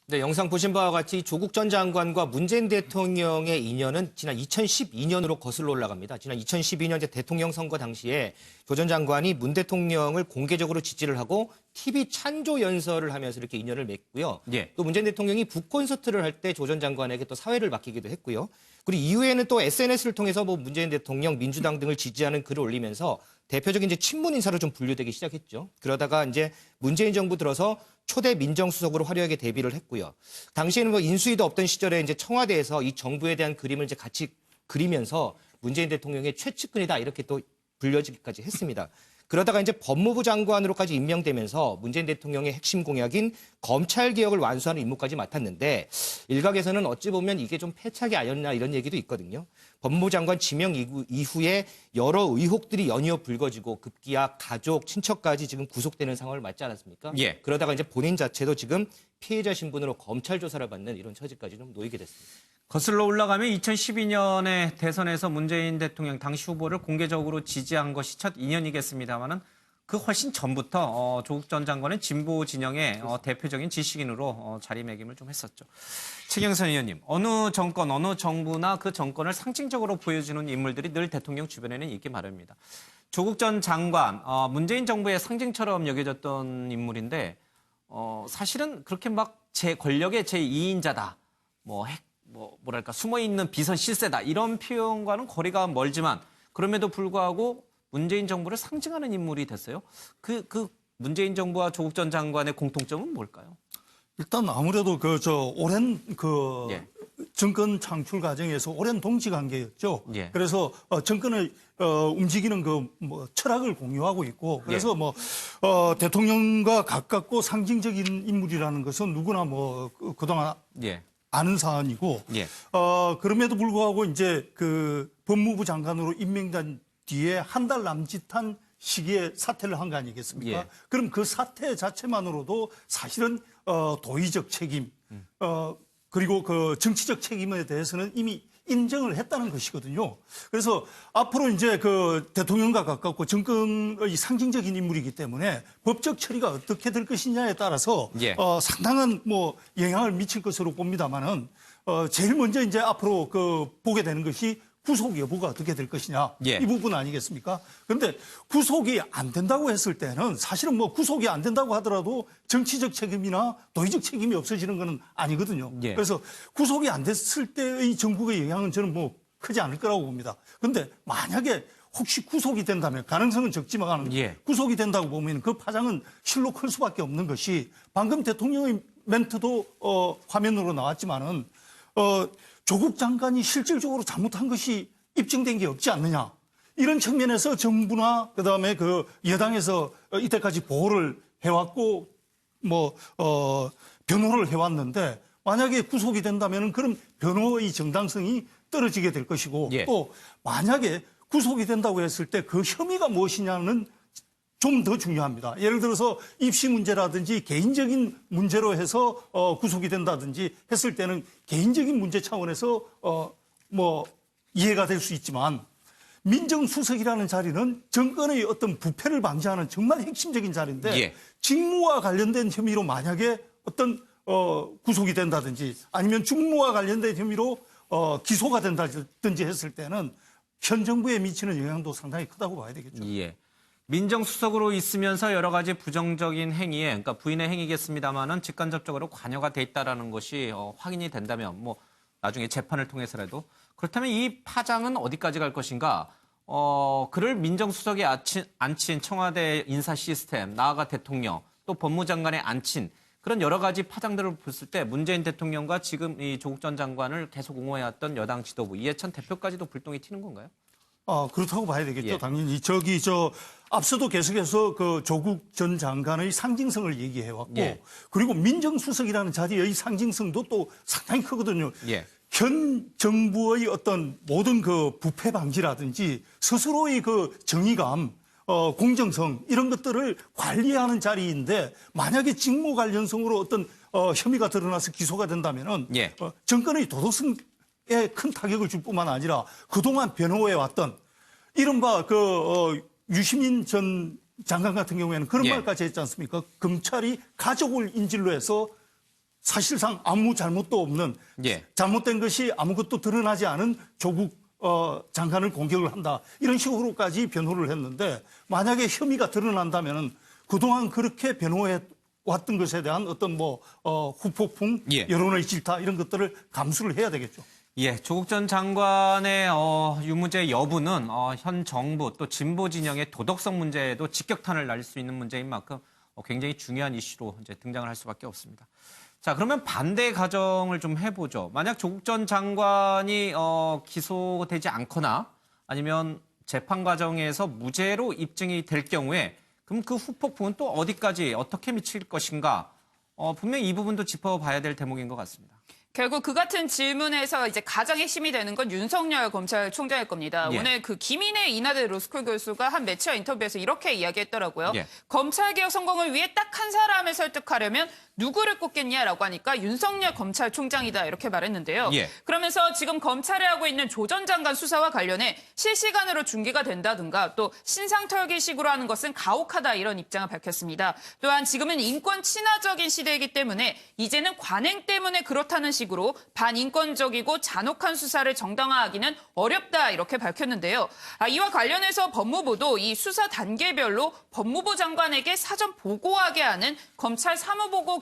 네, 영상 보신 바와 같이 조국 전 장관과 문재인 대통령의 인연은 지난 2012년으로 거슬러 올라갑니다. 지난 2012년 대통령 선거 당시에 조 전 장관이 문 대통령을 공개적으로 지지를 하고 TV 찬조 연설을 하면서 이렇게 인연을 맺고요. 예. 또 문재인 대통령이 북콘서트를 할 때 조 전 장관에게 또 사회를 맡기기도 했고요. 그리고 이후에는 또 SNS를 통해서 문재인 대통령, 민주당 등을 지지하는 글을 올리면서 대표적인 친문 인사로 좀 분류되기 시작했죠. 그러다가 이제 문재인 정부 들어서 초대 민정수석으로 화려하게 데뷔를 했고요. 당시에는 인수위도 없던 시절에 이제 청와대에서 이 정부에 대한 그림을 이제 같이 그리면서 문재인 대통령의 최측근이다 이렇게 또 불려지기까지 했습니다. 그러다가 이제 법무부 장관으로까지 임명되면서 문재인 대통령의 핵심 공약인 검찰 개혁을 완수하는 임무까지 맡았는데 일각에서는 어찌 보면 이게 좀 패착이 아니었나 이런 얘기도 있거든요. 법무부 장관 지명 이후에 여러 의혹들이 연이어 불거지고 급기야 가족, 친척까지 지금 구속되는 상황을 맞지 않았습니까? 예. 그러다가 이제 본인 자체도 지금 피해자 신분으로 검찰 조사를 받는 이런 처지까지 좀 놓이게 됐습니다. 거슬러 올라가면 2012년에 대선에서 문재인 대통령 당시 후보를 공개적으로 지지한 것이 첫 인연이겠습니다만은 그 훨씬 전부터 조국 전 장관은 진보 진영의 대표적인 지식인으로 자리매김을 좀 했었죠. 최경선 의원님, 어느 정권, 어느 정부나 그 정권을 상징적으로 보여주는 인물들이 늘 대통령 주변에는 있기 마련입니다. 조국 전 장관, 문재인 정부의 상징처럼 여겨졌던 인물인데 사실은 그렇게 막 제 권력의 제2인자다, 뭐랄까 숨어있는 비선 실세다 이런 표현과는 거리가 멀지만 그럼에도 불구하고 문재인 정부를 상징하는 인물이 됐어요. 그 문재인 정부와 조국 전 장관의 공통점은 뭘까요? 일단 아무래도 오랜 예. 정권 창출 과정에서 오랜 동지 관계였죠. 예. 그래서 정권을 움직이는 철학을 공유하고 있고 그래서 대통령과 가깝고 상징적인 인물이라는 것은 누구나 그동안 예. 아는 사안이고 예. 그럼에도 불구하고 이제 그 법무부 장관으로 임명된 뒤에 한 달 남짓한 시기에 사퇴를 한 거 아니겠습니까? 예. 그럼 그 사퇴 자체만으로도 사실은 도의적 책임 그리고 그 정치적 책임에 대해서는 이미 인정을 했다는 것이거든요. 그래서 앞으로 이제 그 대통령과 가깝고 정권의 상징적인 인물이기 때문에 법적 처리가 어떻게 될 것이냐에 따라서 예. 상당한 영향을 미칠 것으로 봅니다만은 제일 먼저 이제 앞으로 보게 되는 것이 구속 여부가 어떻게 될 것이냐 예. 이 부분 아니겠습니까? 그런데 구속이 안 된다고 했을 때는 사실은 구속이 안 된다고 하더라도 정치적 책임이나 도의적 책임이 없어지는 건 아니거든요. 예. 그래서 구속이 안 됐을 때의 정국의 영향은 저는 크지 않을 거라고 봅니다. 그런데 만약에 혹시 구속이 된다면 가능성은 적지만 예. 구속이 된다고 보면 그 파장은 실로 클 수밖에 없는 것이 방금 대통령의 멘트도 화면으로 나왔지만은 조국 장관이 실질적으로 잘못한 것이 입증된 게 없지 않느냐. 이런 측면에서 정부나 그다음에 그 여당에서 이때까지 보호를 해왔고 변호를 해왔는데 만약에 구속이 된다면 그럼 변호의 정당성이 떨어지게 될 것이고 예. 또 만약에 구속이 된다고 했을 때 그 혐의가 무엇이냐는 좀 더 중요합니다. 예를 들어서 입시 문제라든지 개인적인 문제로 해서 구속이 된다든지 했을 때는 개인적인 문제 차원에서 이해가 될 수 있지만 민정수석이라는 자리는 정권의 어떤 부패를 방지하는 정말 핵심적인 자리인데 예. 직무와 관련된 혐의로 만약에 어떤 구속이 된다든지 아니면 직무와 관련된 혐의로 기소가 된다든지 했을 때는 현 정부에 미치는 영향도 상당히 크다고 봐야 되겠죠. 예. 민정수석으로 있으면서 여러 가지 부정적인 행위에, 그러니까 부인의 행위겠습니다만은 직간접적으로 관여가 돼 있다라는 것이 확인이 된다면, 나중에 재판을 통해서라도 그렇다면 이 파장은 어디까지 갈 것인가? 그를 민정수석에 앉힌 청와대 인사 시스템, 나아가 대통령, 또 법무장관에 앉힌 그런 여러 가지 파장들을 봤을 때 문재인 대통령과 지금 이 조국 전 장관을 계속 옹호해왔던 여당 지도부 이해찬 대표까지도 불똥이 튀는 건가요? 그렇다고 봐야 되겠죠. 예. 당연히 앞서도 계속해서 그 조국 전 장관의 상징성을 얘기해왔고 예. 그리고 민정수석이라는 자리의 상징성도 또 상당히 크거든요. 예. 현 정부의 어떤 모든 그 부패 방지라든지 스스로의 그 정의감, 공정성 이런 것들을 관리하는 자리인데 만약에 직무 관련성으로 어떤 혐의가 드러나서 기소가 된다면은 예. 정권의 도덕성에 큰 타격을 줄 뿐만 아니라 그동안 변호해 왔던 이른바 유시민 전 장관 같은 경우에는 그런 예. 말까지 했지 않습니까? 검찰이 가족을 인질로 해서 사실상 아무 잘못도 없는 예. 잘못된 것이 아무것도 드러나지 않은 조국 장관을 공격을 한다. 이런 식으로까지 변호를 했는데 만약에 혐의가 드러난다면 그동안 그렇게 변호해 왔던 것에 대한 어떤 후폭풍, 예. 여론의 질타 이런 것들을 감수를 해야 되겠죠. 예, 조국 전 장관의 유무죄 여부는 현 정부 또 진보 진영의 도덕성 문제에도 직격탄을 날릴 수 있는 문제인 만큼 굉장히 중요한 이슈로 이제 등장을 할 수밖에 없습니다. 자, 그러면 반대 가정을 좀 해보죠. 만약 조국 전 장관이 기소되지 않거나 아니면 재판 과정에서 무죄로 입증이 될 경우에 그럼 그 후폭풍은 또 어디까지 어떻게 미칠 것인가? 분명히 이 부분도 짚어봐야 될 대목인 것 같습니다. 결국 그 같은 질문에서 이제 가장 핵심이 되는 건 윤석열 검찰총장일 겁니다. 예. 오늘 그 김인혜 인하대 로스쿨 교수가 한 매체와 인터뷰에서 이렇게 이야기했더라고요. 예. 검찰개혁 성공을 위해 딱 한 사람을 설득하려면 누구를 꼽겠냐라고 하니까 윤석열 검찰총장이다 이렇게 말했는데요. 예. 그러면서 지금 검찰이 하고 있는 조 전 장관 수사와 관련해 실시간으로 중계가 된다든가 또 신상털기식으로 하는 것은 가혹하다 이런 입장을 밝혔습니다. 또한 지금은 인권 친화적인 시대이기 때문에 이제는 관행 때문에 그렇다는 식으로 반인권적이고 잔혹한 수사를 정당화하기는 어렵다 이렇게 밝혔는데요. 이와 관련해서 법무부도 이 수사 단계별로 법무부 장관에게 사전 보고하게 하는 검찰 사무보고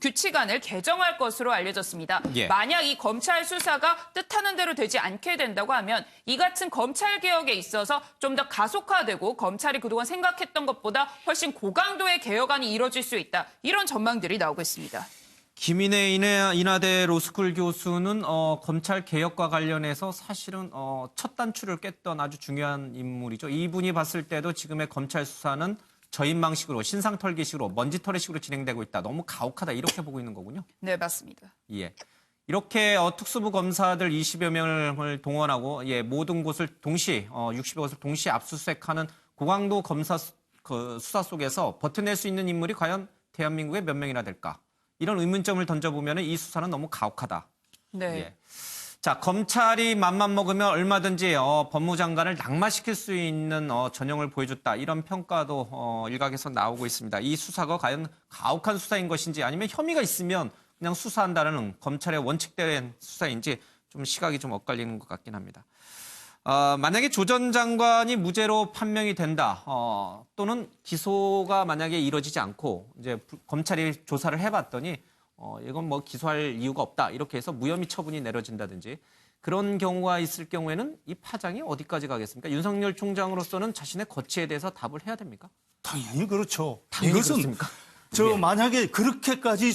규칙안을 개정할 것으로 알려졌습니다. 예. 만약 이 검찰 수사가 뜻하는 대로 되지 않게 된다고 하면 이 같은 검찰 개혁에 있어서 좀 더 가속화되고 검찰이 그동안 생각했던 것보다 훨씬 고강도의 개혁안이 이뤄질 수 있다. 이런 전망들이 나오고 있습니다. 김인혜 인하대 로스쿨 교수는 검찰 개혁과 관련해서 사실은 첫 단추를 깼던 아주 중요한 인물이죠. 이분이 봤을 때도 지금의 검찰 수사는 저인망식으로 신상털기식으로 먼지털이식으로 진행되고 있다. 너무 가혹하다 이렇게 보고 있는 거군요. 네, 맞습니다. 예. 이렇게 특수부 검사들 20여 명을 동원하고 모든 곳을 동시 60여 곳을 동시에 압수수색하는 고강도 검사 수사 속에서 버텨낼 수 있는 인물이 과연 대한민국에 몇 명이나 될까? 이런 의문점을 던져보면 이 수사는 너무 가혹하다. 네. 예. 자, 검찰이 맘만 먹으면 얼마든지 법무장관을 낙마시킬 수 있는 전형을 보여줬다. 이런 평가도 일각에서 나오고 있습니다. 이 수사가 과연 가혹한 수사인 것인지 아니면 혐의가 있으면 그냥 수사한다는 검찰의 원칙대로 수사인지 좀 시각이 좀 엇갈리는 것 같긴 합니다. 만약에 조 전 장관이 무죄로 판명이 된다, 또는 기소가 만약에 이루어지지 않고 이제 검찰이 조사를 해봤더니 이건 뭐 기소할 이유가 없다 이렇게 해서 무혐의 처분이 내려진다든지 그런 경우가 있을 경우에는 이 파장이 어디까지 가겠습니까? 윤석열 총장으로서는 자신의 거취에 대해서 답을 해야 됩니까? 당연히 그렇죠. 당연히 이것은 그렇습니까? 예. 만약에 그렇게까지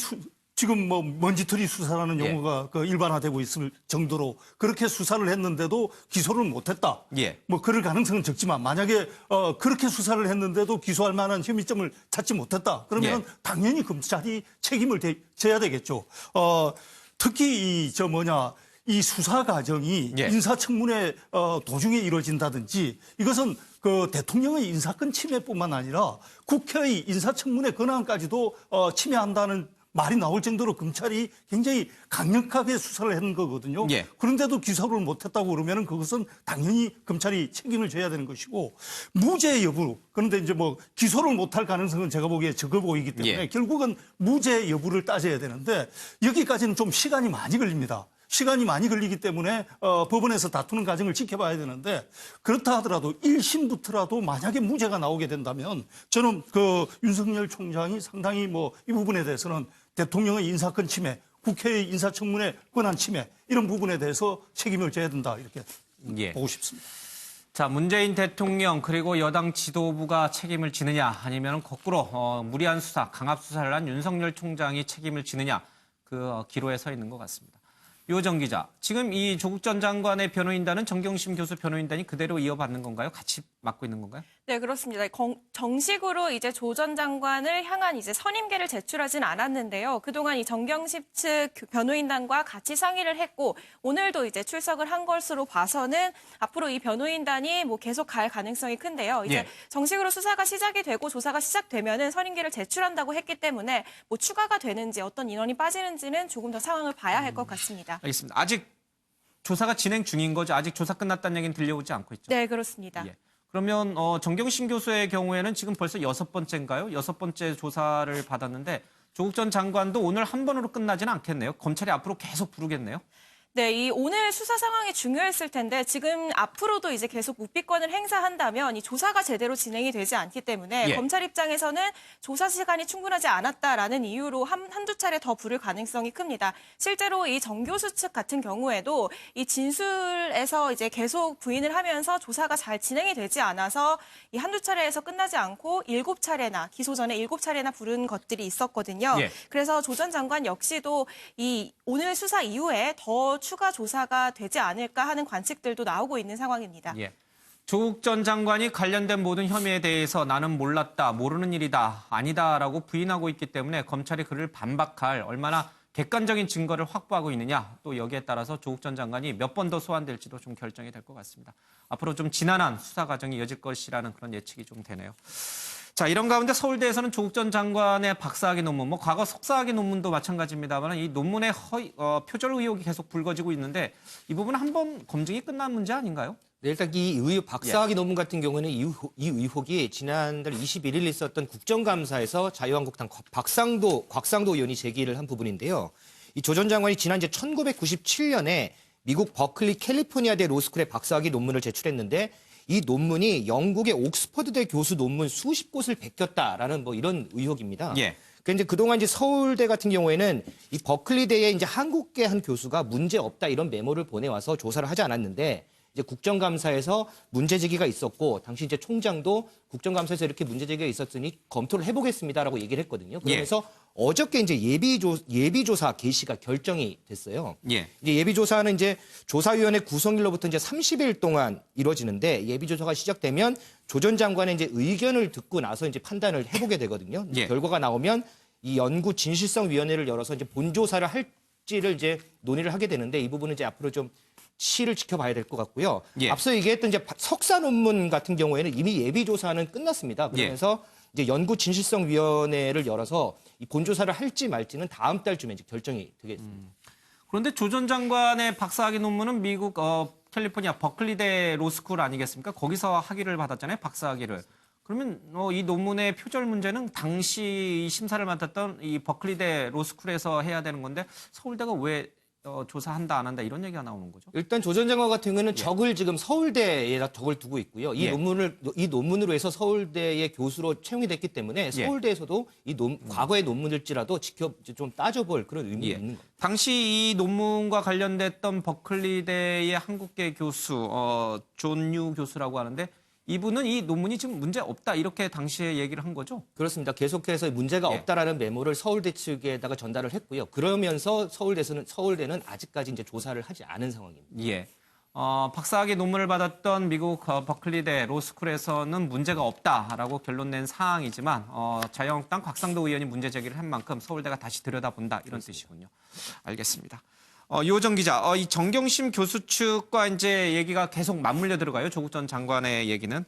지금 먼지털이 수사라는 예. 용어가 일반화되고 있을 정도로 그렇게 수사를 했는데도 기소를 못했다. 예. 그럴 가능성은 적지만 만약에 그렇게 수사를 했는데도 기소할 만한 혐의점을 찾지 못했다. 그러면 예. 당연히 검찰이 책임을 져야 되겠죠. 특히 이 수사 과정이 예. 인사청문회 도중에 이루어진다든지 이것은 그 대통령의 인사권 침해뿐만 아니라 국회의 인사청문회 권한까지도 침해한다는 말이 나올 정도로 검찰이 굉장히 강력하게 수사를 했는 거거든요. 예. 그런데도 기소를 못했다고 그러면 그것은 당연히 검찰이 책임을 져야 되는 것이고 무죄 여부 그런데 이제 기소를 못할 가능성은 제가 보기에 적어 보이기 때문에 예. 결국은 무죄 여부를 따져야 되는데 여기까지는 좀 시간이 많이 걸립니다. 시간이 많이 걸리기 때문에 법원에서 다투는 과정을 지켜봐야 되는데 그렇다 하더라도 1심부터라도 만약에 무죄가 나오게 된다면 저는 그 윤석열 총장이 상당히 이 부분에 대해서는 대통령의 인사권 침해, 국회의 인사청문회 권한 침해 이런 부분에 대해서 책임을 져야 된다 이렇게 예. 보고 싶습니다. 자, 문재인 대통령 그리고 여당 지도부가 책임을 지느냐 아니면 거꾸로 무리한 수사, 강압 수사를 한 윤석열 총장이 책임을 지느냐 그 기로에 서 있는 것 같습니다. 요정 기자, 지금 이 조국 전 장관의 변호인단은 정경심 교수 변호인단이 그대로 이어받는 건가요? 같이 맡고 있는 건가요? 네, 그렇습니다. 정식으로 이제 조 전 장관을 향한 이제 선임계를 제출하진 않았는데요. 그동안 이 정경심 측 변호인단과 같이 상의를 했고 오늘도 이제 출석을 한 것으로 봐서는 앞으로 이 변호인단이 계속 갈 가능성이 큰데요. 이제 예. 정식으로 수사가 시작이 되고 조사가 시작되면은 선임계를 제출한다고 했기 때문에 추가가 되는지 어떤 인원이 빠지는지는 조금 더 상황을 봐야 할 것 같습니다. 알겠습니다. 아직 조사가 진행 중인 거죠? 아직 조사 끝났다는 얘기는 들려오지 않고 있죠? 네, 그렇습니다. 예. 그러면 정경심 교수의 경우에는 지금 벌써 6번째인가요? 6번째 조사를 받았는데 조국 전 장관도 오늘 한 번으로 끝나지는 않겠네요. 검찰이 앞으로 계속 부르겠네요. 네, 이 오늘 수사 상황이 중요했을 텐데 지금 앞으로도 이제 계속 묵비권을 행사한다면 이 조사가 제대로 진행이 되지 않기 때문에 예. 검찰 입장에서는 조사 시간이 충분하지 않았다라는 이유로 한두 차례 더 부를 가능성이 큽니다. 실제로 이 정 교수 측 같은 경우에도 이 진술에서 이제 계속 부인을 하면서 조사가 잘 진행이 되지 않아서 이 한두 차례에서 끝나지 않고 7차례나 기소 전에 7차례나 부른 것들이 있었거든요. 예. 그래서 조 전 장관 역시도 이 오늘 수사 이후에 더 추가 조사가 되지 않을까 하는 관측들도 나오고 있는 상황입니다. 예. 조국 전 장관이 관련된 모든 혐의에 대해서 나는 몰랐다, 모르는 일이다, 아니다라고 부인하고 있기 때문에 검찰이 그를 반박할 얼마나 객관적인 증거를 확보하고 있느냐, 또 여기에 따라서 조국 전 장관이 몇 번 더 소환될지도 좀 결정이 될 것 같습니다. 앞으로 좀 지난한 수사 과정이 이어질 것이라는 그런 예측이 좀 되네요. 자, 이런 가운데 서울대에서는 조국 전 장관의 박사학위 논문, 과거 석사학위 논문도 마찬가지입니다만 이 논문의 표절 의혹이 계속 불거지고 있는데 이 부분은 한번 검증이 끝난 문제 아닌가요? 네, 일단 박사학위 논문 같은 경우는 이 의혹이 지난달 21일 있었던 국정감사에서 자유한국당 곽상도 의원이 제기를 한 부분인데요. 이 조 전 장관이 지난 1997년에 미국 버클리 캘리포니아대 로스쿨의 박사학위 논문을 제출했는데 이 논문이 영국의 옥스퍼드대 교수 논문 수십 곳을 베꼈다라는 이런 의혹입니다. 예. 그러니까 이제 그동안 이제 서울대 같은 경우에는 이 버클리대의 이제 한국계 한 교수가 문제 없다 이런 메모를 보내와서 조사를 하지 않았는데 이제 국정감사에서 문제 제기가 있었고 당시 이제 총장도 국정감사에서 이렇게 문제 제기가 있었으니 검토를 해보겠습니다라고 얘기를 했거든요. 그러면서 어저께 이제 예비조사 개시가 결정이 됐어요. 예. 이제 예비조사는 이제 조사위원회 구성일로부터 이제 30일 동안 이루어지는데 예비조사가 시작되면 조 전 장관의 이제 의견을 듣고 나서 이제 판단을 해보게 되거든요. 예. 결과가 나오면 이 연구 진실성위원회를 열어서 이제 본조사를 할지를 이제 논의를 하게 되는데 이 부분은 이제 앞으로 좀 시를 지켜봐야 될 것 같고요. 예. 앞서 얘기했던 이제 석사 논문 같은 경우에는 이미 예비조사는 끝났습니다. 그러면서 이제 연구 진실성위원회를 열어서 이 본조사를 할지 말지는 다음 달쯤에 이제 결정이 되겠습니다. 그런데 조 전 장관의 박사학위 논문은 미국 캘리포니아 버클리대 로스쿨 아니겠습니까? 거기서 학위를 받았잖아요, 박사학위를. 그러면 이 논문의 표절 문제는 당시 심사를 맡았던 이 버클리대 로스쿨에서 해야 되는 건데 서울대가 왜 조사한다 안 한다 이런 얘기가 나오는 거죠? 일단 조 전 장관 같은 경우는 적을 지금 서울대에다 적을 두고 있고요. 이 논문으로 해서 서울대의 교수로 채용이 됐기 때문에 서울대에서도 과거의 논문일지라도 좀 따져볼 그런 의미가 있는 거예요. 당시 이 논문과 관련됐던 버클리대의 한국계 교수 존유 교수라고 하는데 이분은 이 논문이 지금 문제 없다 이렇게 당시에 얘기를 한 거죠? 그렇습니다. 계속해서 문제가 없다라는 메모를 서울대 측에다가 전달을 했고요. 그러면서 서울대는 아직까지 이제 조사를 하지 않은 상황입니다. 예. 박사학위 논문을 받았던 미국 버클리대 로스쿨에서는 문제가 없다라고 결론 낸 사항이지만 자유한국당 곽상도 의원이 문제 제기를 한 만큼 서울대가 다시 들여다본다 이런 뜻이군요. 알겠습니다. 유호정 기자, 이 정경심 교수 측과 이제 얘기가 계속 맞물려 들어가요. 조국 전 장관의 얘기는.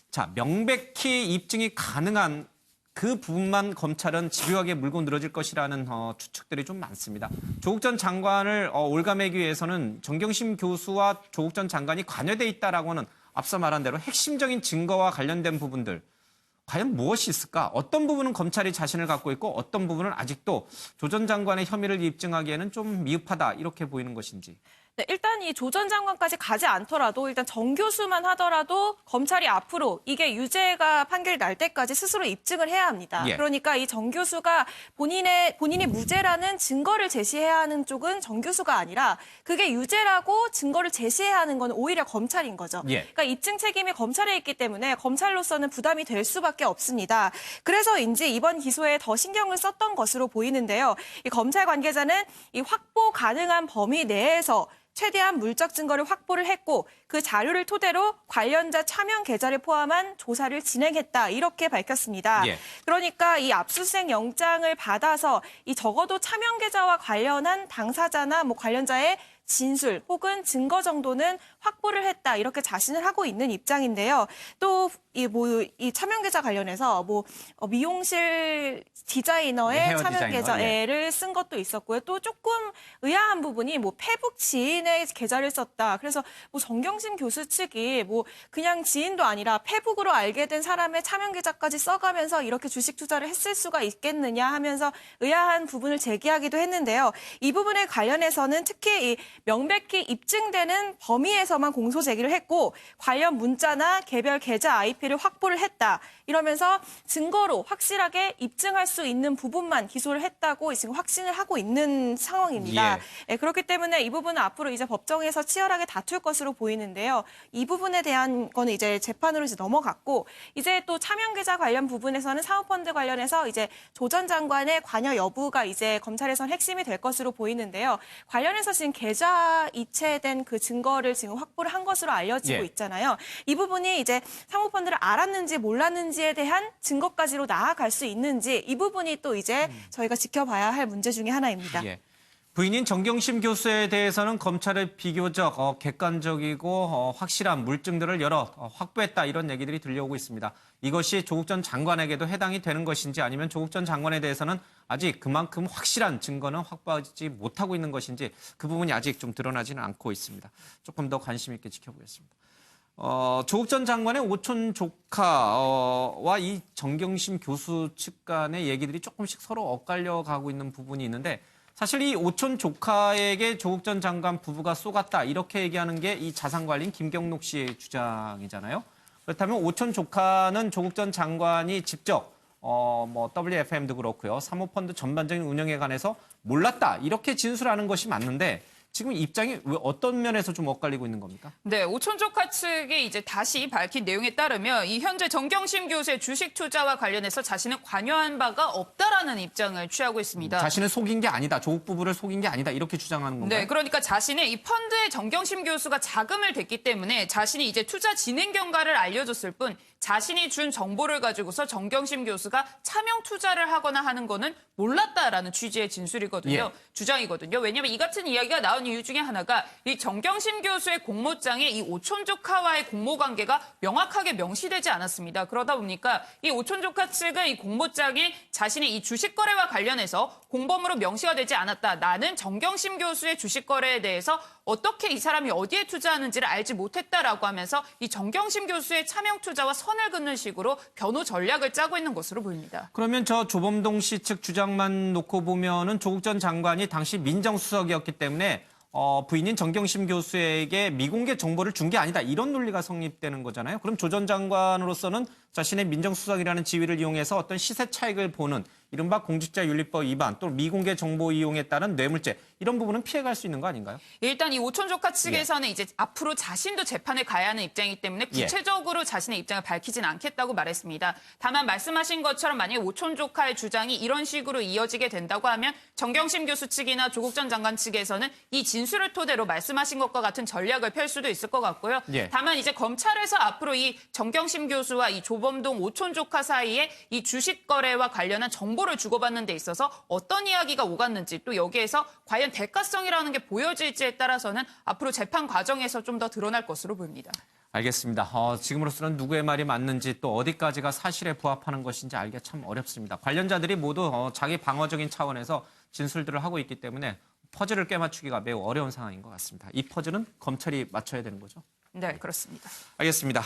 자, 명백히 입증이 가능한 그 부분만 검찰은 집요하게 물고 늘어질 것이라는 추측들이 좀 많습니다. 조국 전 장관을 올가매기 위해서는 정경심 교수와 조국 전 장관이 관여돼 있다라고는 앞서 말한 대로 핵심적인 증거와 관련된 부분들 과연 무엇이 있을까? 어떤 부분은 검찰이 자신을 갖고 있고 어떤 부분은 아직도 조 전 장관의 혐의를 입증하기에는 좀 미흡하다 이렇게 보이는 것인지. 네, 일단 이 조 전 장관까지 가지 않더라도 일단 정 교수만 하더라도 검찰이 앞으로 이게 유죄가 판결이 날 때까지 스스로 입증을 해야 합니다. 예. 그러니까 이 정 교수가 본인이 무죄라는 증거를 제시해야 하는 쪽은 정 교수가 아니라 그게 유죄라고 증거를 제시해야 하는 건 오히려 검찰인 거죠. 예. 그러니까 입증 책임이 검찰에 있기 때문에 검찰로서는 부담이 될 수밖에 없습니다. 그래서인지 이번 기소에 더 신경을 썼던 것으로 보이는데요. 이 검찰 관계자는 이 확보 가능한 범위 내에서 최대한 물적 증거를 확보를 했고 그 자료를 토대로 관련자 차명 계좌를 포함한 조사를 진행했다 이렇게 밝혔습니다. 예. 그러니까 이 압수수색 영장을 받아서 이 적어도 차명 계좌와 관련한 당사자나 관련자의 진술 혹은 증거 정도는 확보를 했다 이렇게 자신을 하고 있는 입장인데요. 또 이 차명 계좌 관련해서 미용실 디자이너의 헤어 차명 디자이너, 계좌를 쓴 것도 있었고요. 또 조금 의아한 부분이 페북 지인의 계좌를 썼다. 그래서 정경심 교수 측이 그냥 지인도 아니라 페북으로 알게 된 사람의 차명 계좌까지 써가면서 이렇게 주식 투자를 했을 수가 있겠느냐 하면서 의아한 부분을 제기하기도 했는데요. 이 부분에 관련해서는 특히 이 명백히 입증되는 범위에서만 공소 제기를 했고 관련 문자나 개별 계좌 IP를 확보를 했다. 이러면서 증거로 확실하게 입증할 수 있는 부분만 기소를 했다고 지금 확신을 하고 있는 상황입니다. 예, 그렇기 때문에 이 부분은 앞으로 이제 법정에서 치열하게 다툴 것으로 보이는데요. 이 부분에 대한 거는 이제 재판으로 이제 넘어갔고 이제 또 차명 계좌 관련 부분에서는 사모펀드 관련해서 이제 조 전 장관의 관여 여부가 이제 검찰에선 핵심이 될 것으로 보이는데요. 관련해서 지금 계좌 이체된 그 증거를 지금 확보를 한 것으로 알려지고 있잖아요. 이 부분이 이제 사모펀드를 알았는지 몰랐는지에 대한 증거까지로 나아갈 수 있는지 이 부분이 또 이제 저희가 지켜봐야 할 문제 중에 하나입니다. 예. 부인인 정경심 교수에 대해서는 검찰이 비교적 객관적이고 확실한 물증들을 확보했다 이런 얘기들이 들려오고 있습니다. 이것이 조국 전 장관에게도 해당이 되는 것인지 아니면 조국 전 장관에 대해서는 아직 그만큼 확실한 증거는 확보하지 못하고 있는 것인지 그 부분이 아직 좀 드러나지는 않고 있습니다. 조금 더 관심 있게 지켜보겠습니다. 조국 전 장관의 오촌 조카와 이 정경심 교수 측 간의 얘기들이 조금씩 서로 엇갈려 가고 있는 부분이 있는데 사실 이 오촌 조카에게 조국 전 장관 부부가 쏘갔다 이렇게 얘기하는 게 이 자산관리인 김경록 씨의 주장이잖아요. 그렇다면 오촌 조카는 조국 전 장관이 직접 WFM도 그렇고요. 사모펀드 전반적인 운영에 관해서 몰랐다 이렇게 진술하는 것이 맞는데 지금 입장이 왜 어떤 면에서 좀 엇갈리고 있는 겁니까? 네, 오촌 조카 측이 이제 다시 밝힌 내용에 따르면 이 현재 정경심 교수의 주식 투자와 관련해서 자신은 관여한 바가 없다라는 입장을 취하고 있습니다. 자신을 속인 게 아니다. 조국 부부를 속인 게 아니다. 이렇게 주장하는 건가요? 네, 그러니까 자신의 이 펀드에 정경심 교수가 자금을 댔기 때문에 자신이 이제 투자 진행 경과를 알려줬을 뿐 자신이 준 정보를 가지고서 정경심 교수가 차명 투자를 하거나 하는 거는 몰랐다라는 취지의 진술이거든요. 주장이거든요. 왜냐하면 이 같은 이야기가 나온 이유 중에 하나가 이 정경심 교수의 공모장에 이 오촌 조카와의 공모 관계가 명확하게 명시되지 않았습니다. 그러다 보니까 이 오촌 조카 측은 이 공모장에 자신의 이 주식 거래와 관련해서 공범으로 명시가 되지 않았다. 나는 정경심 교수의 주식 거래에 대해서 어떻게 이 사람이 어디에 투자하는지를 알지 못했다라고 하면서 이 정경심 교수의 차명 투자와 선을 긋는 식으로 변호 전략을 짜고 있는 것으로 보입니다. 그러면 저 조범동 씨 측 주장만 놓고 보면은 조국 전 장관이 당시 민정수석이었기 때문에 부인인 정경심 교수에게 미공개 정보를 준 게 아니다. 이런 논리가 성립되는 거잖아요. 그럼 조 전 장관으로서는 자신의 민정수석이라는 지위를 이용해서 어떤 시세 차익을 보는 이른바 공직자윤리법 위반 또 미공개 정보 이용에 따른 뇌물죄 이런 부분은 피해갈 수 있는 거 아닌가요? 일단 이 오촌 조카 측에서는 이제 앞으로 자신도 재판에 가야 하는 입장이기 때문에 구체적으로 자신의 입장을 밝히진 않겠다고 말했습니다. 다만 말씀하신 것처럼 만약에 오촌 조카의 주장이 이런 식으로 이어지게 된다고 하면 정경심 교수 측이나 조국 전 장관 측에서는 이 진술을 토대로 말씀하신 것과 같은 전략을 펼 수도 있을 것 같고요. 다만 이제 검찰에서 앞으로 이 정경심 교수와 이 조범동 오촌 조카 사이에 이 주식 거래와 관련한 정보를 주고받는 데 있어서 어떤 이야기가 오갔는지 또 여기에서 과연 대가성이라는 게 보여질지에 따라서는 앞으로 재판 과정에서 좀 더 드러날 것으로 보입니다. 알겠습니다. 지금으로서는 누구의 말이 맞는지 또 어디까지가 사실에 부합하는 것인지 알기가 참 어렵습니다. 관련자들이 모두 자기 방어적인 차원에서 진술들을 하고 있기 때문에 퍼즐을 꿰맞추기가 매우 어려운 상황인 것 같습니다. 이 퍼즐은 검찰이 맞춰야 되는 거죠? 네, 그렇습니다. 알겠습니다.